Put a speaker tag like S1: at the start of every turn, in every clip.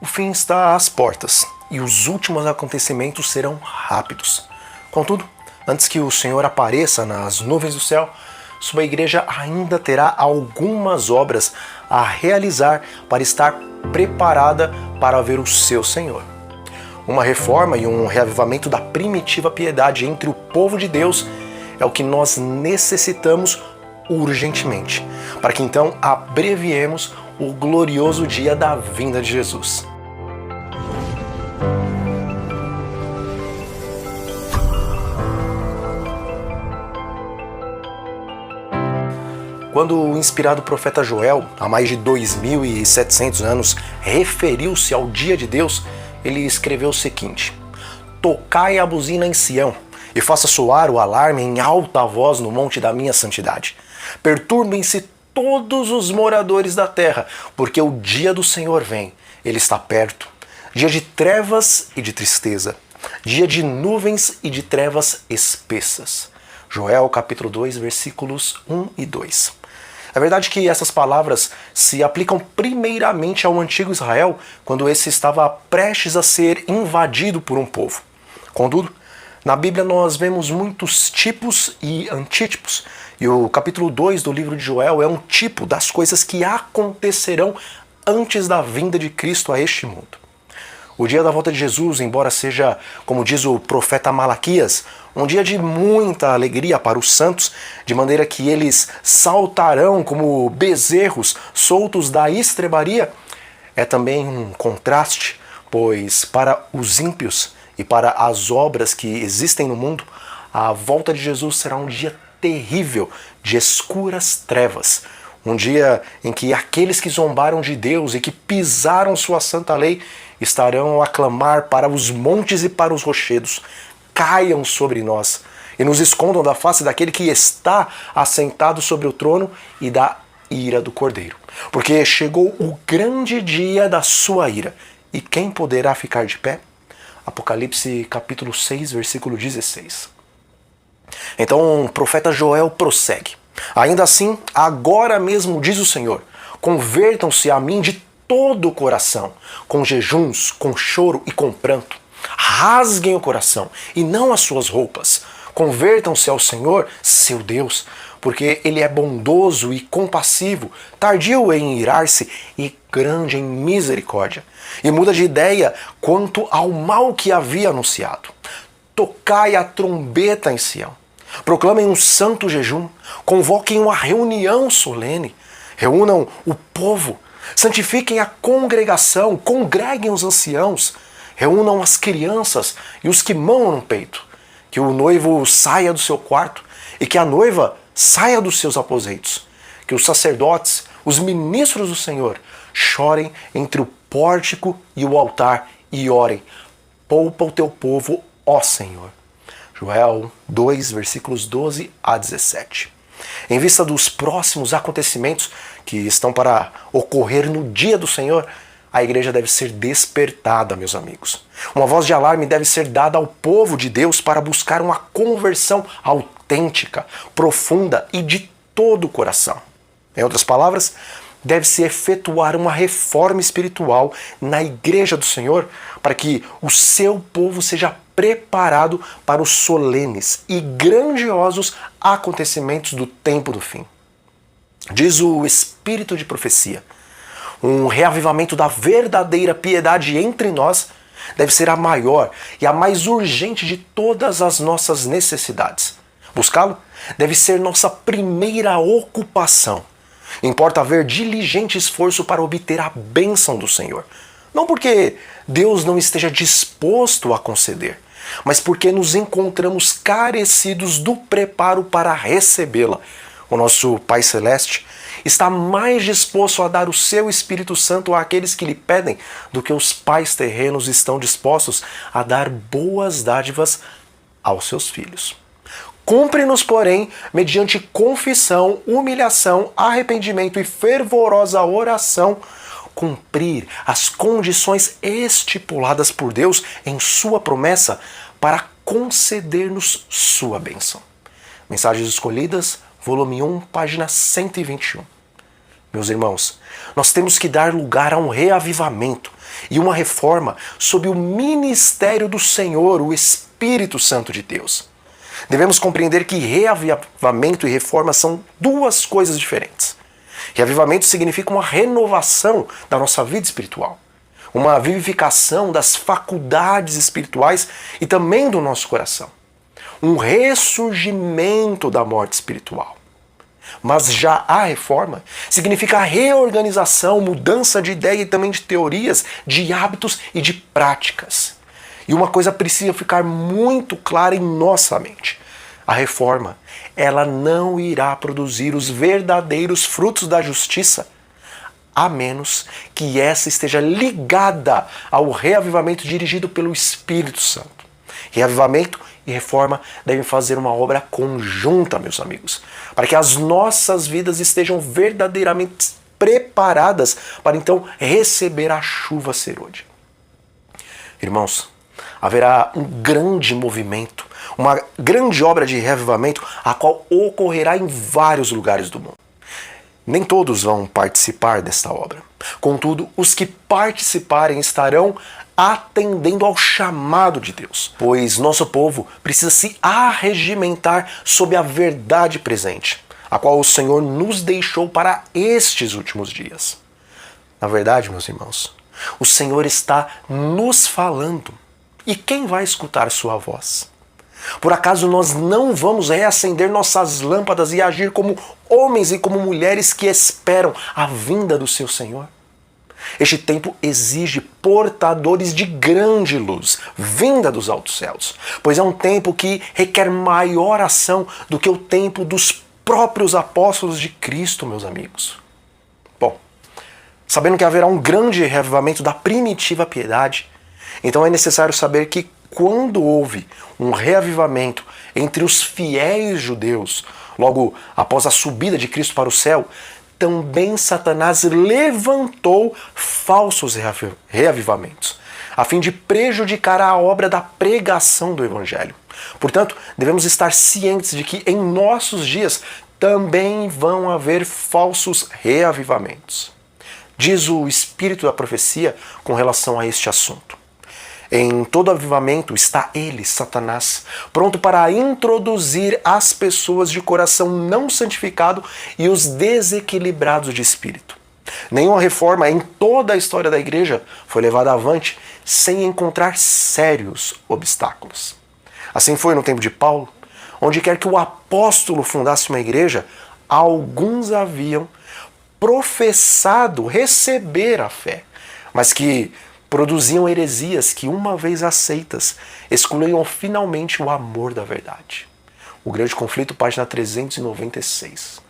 S1: O fim está às portas e os últimos acontecimentos serão rápidos. Contudo, antes que o Senhor apareça nas nuvens do céu, sua igreja ainda terá algumas obras a realizar para estar preparada para ver o seu Senhor. Uma reforma e um reavivamento da primitiva piedade entre o povo de Deus é o que nós necessitamos urgentemente, para que então abreviemos o glorioso dia da vinda de Jesus. Quando o inspirado profeta Joel, há mais de 2.700 anos, referiu-se ao dia de Deus, ele escreveu o seguinte: tocai a buzina em Sião, e faça soar o alarme em alta voz no monte da minha santidade. Perturbem-se todos os moradores da terra, porque o dia do Senhor vem, ele está perto. Dia de trevas e de tristeza, dia de nuvens e de trevas espessas. Joel capítulo 2, versículos 1 e 2. É verdade que essas palavras se aplicam primeiramente ao antigo Israel, quando esse estava prestes a ser invadido por um povo. Contudo, na Bíblia nós vemos muitos tipos e antítipos, e o capítulo 2 do livro de Joel é um tipo das coisas que acontecerão antes da vinda de Cristo a este mundo. O dia da volta de Jesus, embora seja, como diz o profeta Malaquias, um dia de muita alegria para os santos, de maneira que eles saltarão como bezerros soltos da estrebaria, é também um contraste, pois para os ímpios e para as obras que existem no mundo, a volta de Jesus será um dia terrível de escuras trevas. Um dia em que aqueles que zombaram de Deus e que pisaram sua santa lei estarão a clamar para os montes e para os rochedos: caiam sobre nós e nos escondam da face daquele que está assentado sobre o trono e da ira do Cordeiro. Porque chegou o grande dia da sua ira. E quem poderá ficar de pé? Apocalipse capítulo 6, versículo 16. Então o profeta Joel prossegue: ainda assim, agora mesmo diz o Senhor, convertam-se a mim de todo o coração, com jejuns, com choro e com pranto. Rasguem o coração e não as suas roupas. Convertam-se ao Senhor, seu Deus, porque Ele é bondoso e compassivo, tardio em irar-se e grande em misericórdia. E muda de ideia quanto ao mal que havia anunciado. Tocai a trombeta em Sião. Proclamem um santo jejum. Convoquem uma reunião solene. Reúnam o povo. Santifiquem a congregação. Congreguem os anciãos. Reúnam as crianças e os que mamam no peito. Que o noivo saia do seu quarto e que a noiva saia dos seus aposentos. Que os sacerdotes, os ministros do Senhor, chorem entre o pórtico e o altar e orem: poupa o teu povo, ó Senhor. Joel 2, versículos 12 a 17. Em vista dos próximos acontecimentos que estão para ocorrer no dia do Senhor, a igreja deve ser despertada, meus amigos. Uma voz de alarme deve ser dada ao povo de Deus para buscar uma conversão autêntica, profunda e de todo o coração. Em outras palavras, deve-se efetuar uma reforma espiritual na igreja do Senhor para que o seu povo seja preparado para os solenes e grandiosos acontecimentos do tempo do fim. Diz o Espírito de profecia: um reavivamento da verdadeira piedade entre nós deve ser a maior e a mais urgente de todas as nossas necessidades. Buscá-lo deve ser nossa primeira ocupação. Importa haver diligente esforço para obter a bênção do Senhor. Não porque Deus não esteja disposto a conceder, mas porque nos encontramos carecidos do preparo para recebê-la. O nosso Pai Celeste está mais disposto a dar o seu Espírito Santo àqueles que lhe pedem do que os pais terrenos estão dispostos a dar boas dádivas aos seus filhos. Cumpre-nos, porém, mediante confissão, humilhação, arrependimento e fervorosa oração, cumprir as condições estipuladas por Deus em sua promessa para conceder-nos sua bênção. Mensagens Escolhidas, volume 1, página 121. Meus irmãos, nós temos que dar lugar a um reavivamento e uma reforma sob o ministério do Senhor, o Espírito Santo de Deus. Devemos compreender que reavivamento e reforma são duas coisas diferentes. Reavivamento significa uma renovação da nossa vida espiritual, uma vivificação das faculdades espirituais e também do nosso coração, um ressurgimento da morte espiritual. Mas já a reforma significa a reorganização, mudança de ideia e também de teorias, de hábitos e de práticas. E uma coisa precisa ficar muito clara em nossa mente. A reforma, ela não irá produzir os verdadeiros frutos da justiça, a menos que essa esteja ligada ao reavivamento dirigido pelo Espírito Santo. Reavivamento e reforma devem fazer uma obra conjunta, meus amigos, para que as nossas vidas estejam verdadeiramente preparadas para então receber a chuva serôdia. Irmãos, haverá um grande movimento, uma grande obra de reavivamento, a qual ocorrerá em vários lugares do mundo. Nem todos vão participar desta obra. Contudo, os que participarem estarão atendendo ao chamado de Deus, pois nosso povo precisa se arregimentar sob a verdade presente, a qual o Senhor nos deixou para estes últimos dias. Na verdade, meus irmãos, o Senhor está nos falando. E quem vai escutar sua voz? Por acaso nós não vamos reacender nossas lâmpadas e agir como homens e como mulheres que esperam a vinda do seu Senhor? Este tempo exige portadores de grande luz, vinda dos altos céus, pois é um tempo que requer maior ação do que o tempo dos próprios apóstolos de Cristo, meus amigos. Bom, sabendo que haverá um grande reavivamento da primitiva piedade, então é necessário saber que quando houve um reavivamento entre os fiéis judeus, logo após a subida de Cristo para o céu, também Satanás levantou falsos reavivamentos, a fim de prejudicar a obra da pregação do Evangelho. Portanto, devemos estar cientes de que em nossos dias também vão haver falsos reavivamentos. Diz o Espírito da profecia com relação a este assunto. Em todo avivamento está ele, Satanás, pronto para introduzir as pessoas de coração não santificado e os desequilibrados de espírito. Nenhuma reforma em toda a história da igreja foi levada avante sem encontrar sérios obstáculos. Assim foi no tempo de Paulo, onde quer que o apóstolo fundasse uma igreja, alguns haviam professado receber a fé, mas que produziam heresias que, uma vez aceitas, excluíam finalmente o amor da verdade. O Grande Conflito, página 396.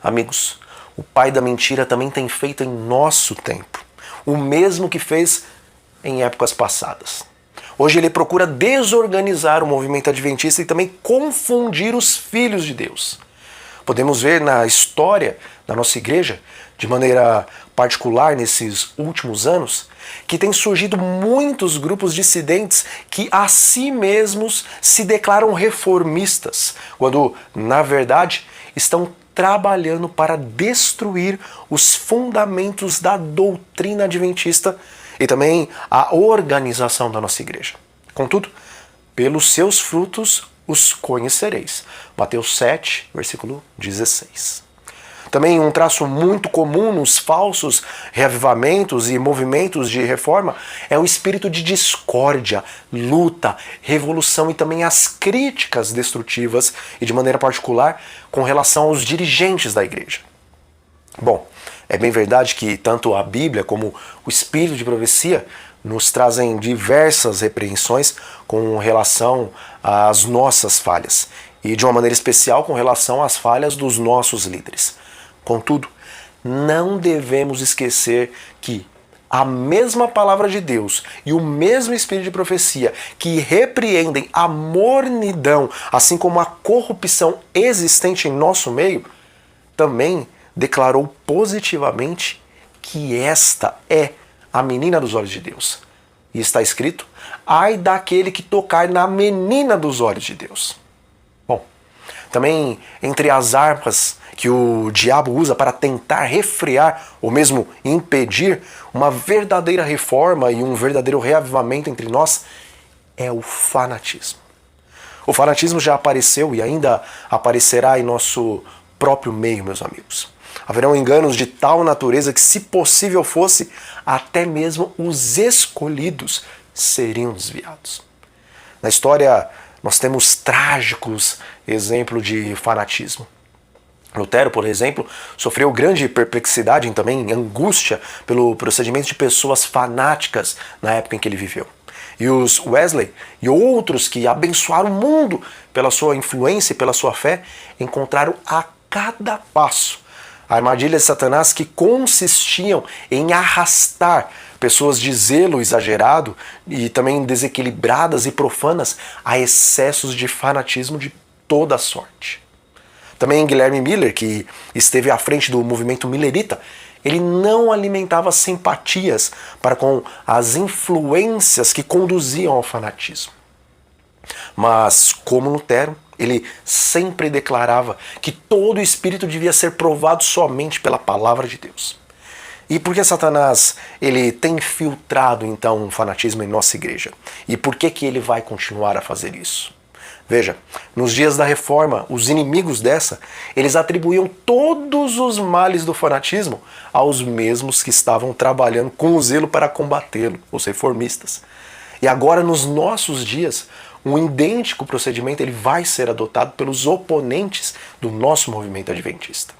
S1: Amigos, o pai da mentira também tem feito em nosso tempo o mesmo que fez em épocas passadas. Hoje ele procura desorganizar o movimento adventista e também confundir os filhos de Deus. Podemos ver na história da nossa igreja, de maneira particular nesses últimos anos, que tem surgido muitos grupos dissidentes que a si mesmos se declaram reformistas, quando, na verdade, estão trabalhando para destruir os fundamentos da doutrina adventista e também a organização da nossa igreja. Contudo, pelos seus frutos os conhecereis. Mateus 7, versículo 16. Também um traço muito comum nos falsos reavivamentos e movimentos de reforma é o espírito de discórdia, luta, revolução e também as críticas destrutivas e, de maneira particular, com relação aos dirigentes da igreja. Bom, é bem verdade que tanto a Bíblia como o espírito de profecia nos trazem diversas repreensões com relação às nossas falhas e, de uma maneira especial, com relação às falhas dos nossos líderes. Contudo, não devemos esquecer que a mesma palavra de Deus e o mesmo espírito de profecia que repreendem a mornidão, assim como a corrupção existente em nosso meio, também declarou positivamente que esta é a menina dos olhos de Deus. E está escrito: ai daquele que tocar na menina dos olhos de Deus. Bom, Também entre as armas que o diabo usa para tentar refrear ou mesmo impedir uma verdadeira reforma e um verdadeiro reavivamento entre nós é o fanatismo. O fanatismo já apareceu e ainda aparecerá em nosso próprio meio, meus amigos. Haverão enganos de tal natureza que, se possível fosse, até mesmo os escolhidos seriam desviados. Na história, nós temos trágicos exemplos de fanatismo. Lutero, por exemplo, sofreu grande perplexidade e também angústia pelo procedimento de pessoas fanáticas na época em que ele viveu. E os Wesley e outros que abençoaram o mundo pela sua influência e pela sua fé encontraram a cada passo armadilhas de Satanás que consistiam em arrastar pessoas de zelo exagerado e também desequilibradas e profanas a excessos de fanatismo de toda sorte. Também Guilherme Miller, que esteve à frente do movimento millerita, ele não alimentava simpatias para com as influências que conduziam ao fanatismo. Mas, como Lutero, ele sempre declarava que todo espírito devia ser provado somente pela palavra de Deus. E por que Satanás ele tem infiltrado então o fanatismo em nossa igreja? E por que ele vai continuar a fazer isso? Veja, nos dias da reforma, os inimigos dessa, eles atribuíam todos os males do fanatismo aos mesmos que estavam trabalhando com zelo para combatê-lo, os reformistas. E agora, nos nossos dias, um idêntico procedimento ele vai ser adotado pelos oponentes do nosso movimento adventista.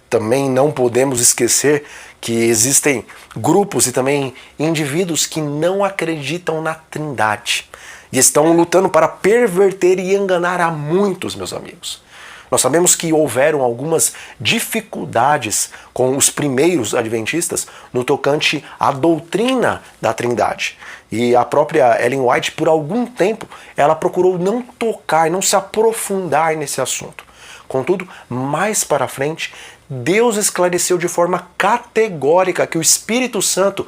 S1: Também não podemos esquecer que existem grupos e também indivíduos que não acreditam na Trindade e estão lutando para perverter e enganar a muitos, meus amigos. Nós sabemos que houveram algumas dificuldades com os primeiros adventistas no tocante à doutrina da Trindade. E a própria Ellen White, por algum tempo, ela procurou não tocar, não se aprofundar nesse assunto. Contudo, mais para frente, Deus esclareceu de forma categórica que o Espírito Santo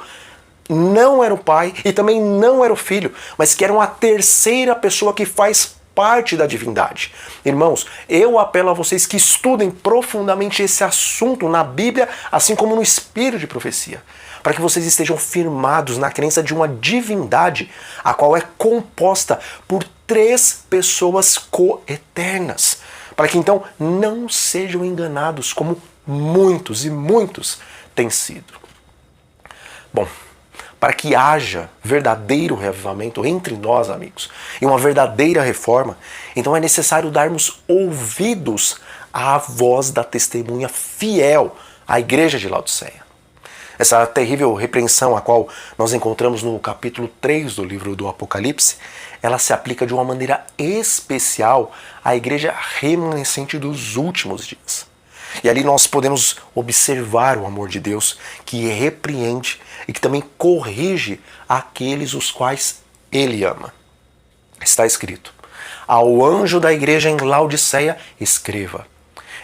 S1: não era o Pai e também não era o Filho, mas que era uma terceira pessoa que faz parte da divindade. Irmãos, eu apelo a vocês que estudem profundamente esse assunto na Bíblia, assim como no Espírito de Profecia, para que vocês estejam firmados na crença de uma divindade, a qual é composta por 3 pessoas coeternas, para que então não sejam enganados como muitos e muitos têm sido. Bom, para que haja verdadeiro reavivamento entre nós, amigos, e uma verdadeira reforma, então é necessário darmos ouvidos à voz da testemunha fiel à igreja de Laodiceia. Essa terrível repreensão a qual nós encontramos no capítulo 3 do livro do Apocalipse, ela se aplica de uma maneira especial à igreja remanescente dos últimos dias. E ali nós podemos observar o amor de Deus que repreende e que também corrige aqueles os quais Ele ama. Está escrito: ao anjo da igreja em Laodiceia, escreva: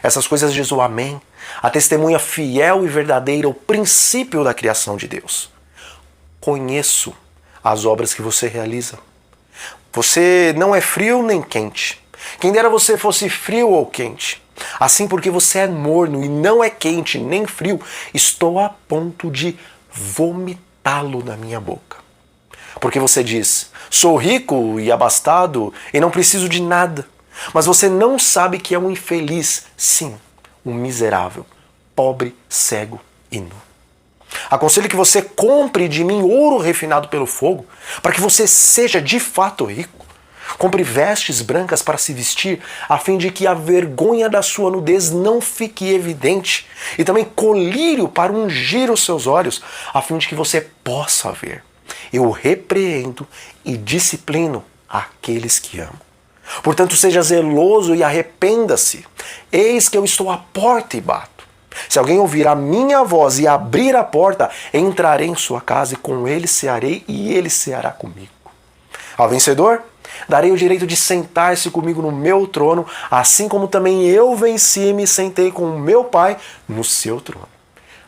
S1: essas coisas diz o Amém, a testemunha fiel e verdadeira, o princípio da criação de Deus. Conheço as obras que você realiza. Você não é frio nem quente. Quem dera você fosse frio ou quente. Assim, porque você é morno e não é quente nem frio, estou a ponto de vomitá-lo na minha boca. Porque você diz: sou rico e abastado e não preciso de nada. Mas você não sabe que é um infeliz, sim, um miserável, pobre, cego e nu. Aconselho que você compre de mim ouro refinado pelo fogo, para que você seja de fato rico. Compre vestes brancas para se vestir, a fim de que a vergonha da sua nudez não fique evidente, e também colírio para ungir os seus olhos, a fim de que você possa ver. Eu repreendo e disciplino aqueles que amo. Portanto, seja zeloso e arrependa-se. Eis que eu estou à porta e bato. Se alguém ouvir a minha voz e abrir a porta, entrarei em sua casa e com ele cearei e ele ceará comigo. Ao vencedor, darei o direito de sentar-se comigo no meu trono, assim como também eu venci e me sentei com o meu Pai no seu trono.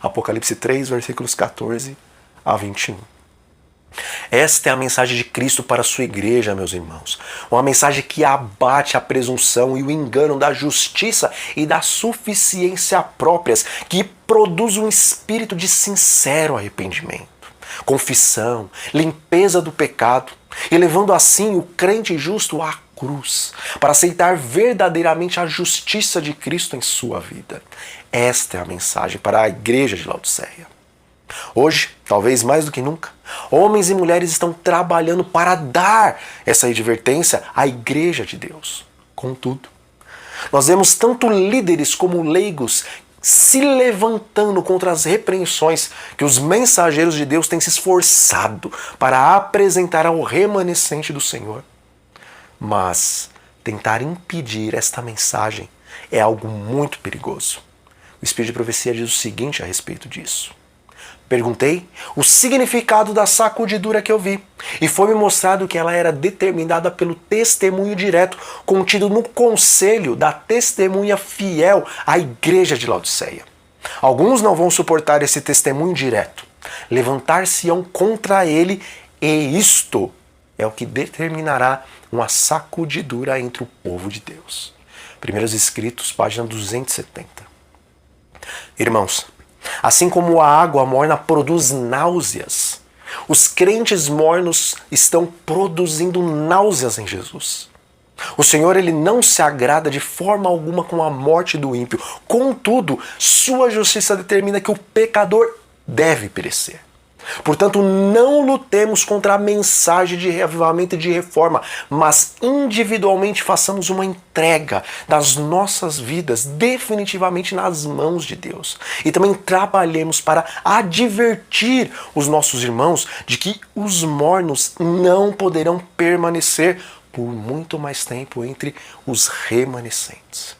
S1: Apocalipse 3, versículos 14 a 21. Esta é a mensagem de Cristo para a sua igreja, meus irmãos. Uma mensagem que abate a presunção e o engano da justiça e da suficiência próprias, que produz um espírito de sincero arrependimento, confissão, limpeza do pecado, e levando assim o crente justo à cruz, para aceitar verdadeiramente a justiça de Cristo em sua vida. Esta é a mensagem para a igreja de Laodiceia. Hoje, talvez mais do que nunca, homens e mulheres estão trabalhando para dar essa advertência à igreja de Deus. Contudo, nós vemos tanto líderes como leigos se levantando contra as repreensões que os mensageiros de Deus têm se esforçado para apresentar ao remanescente do Senhor. Mas tentar impedir esta mensagem é algo muito perigoso. O Espírito de Profecia diz o seguinte a respeito disso. Perguntei o significado da sacudidura que eu vi, e foi-me mostrado que ela era determinada pelo testemunho direto contido no conselho da testemunha fiel à igreja de Laodiceia. Alguns não vão suportar esse testemunho direto, levantar-se-ão contra ele, e isto é o que determinará uma sacudidura entre o povo de Deus. Primeiros Escritos, página 270. Irmãos, assim como a água morna produz náuseas, os crentes mornos estão produzindo náuseas em Jesus. O Senhor, ele não se agrada de forma alguma com a morte do ímpio. Contudo, sua justiça determina que o pecador deve perecer. Portanto, não lutemos contra a mensagem de reavivamento e de reforma, mas individualmente façamos uma entrega das nossas vidas definitivamente nas mãos de Deus. E também trabalhemos para advertir os nossos irmãos de que os mornos não poderão permanecer por muito mais tempo entre os remanescentes.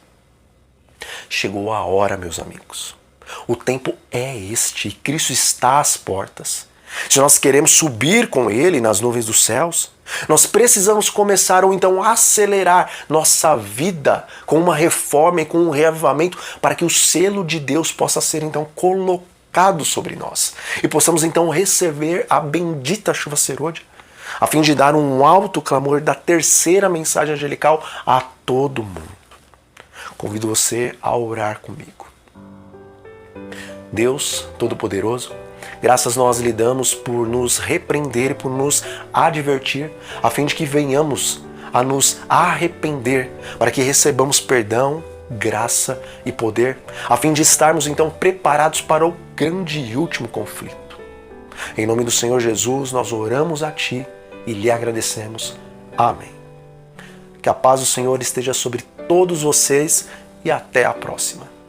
S1: Chegou a hora, meus amigos. O tempo é este e Cristo está às portas. Se nós queremos subir com Ele nas nuvens dos céus, nós precisamos começar ou então acelerar nossa vida com uma reforma e com um reavivamento para que o selo de Deus possa ser então colocado sobre nós e possamos então receber a bendita chuva serôdia, a fim de dar um alto clamor da terceira mensagem angelical a todo mundo. Convido você a orar comigo. Deus Todo-Poderoso, graças nós lhe damos por nos repreender e por nos advertir, a fim de que venhamos a nos arrepender, para que recebamos perdão, graça e poder, a fim de estarmos então preparados para o grande e último conflito. Em nome do Senhor Jesus, nós oramos a Ti e lhe agradecemos. Amém. Que a paz do Senhor esteja sobre todos vocês e até a próxima.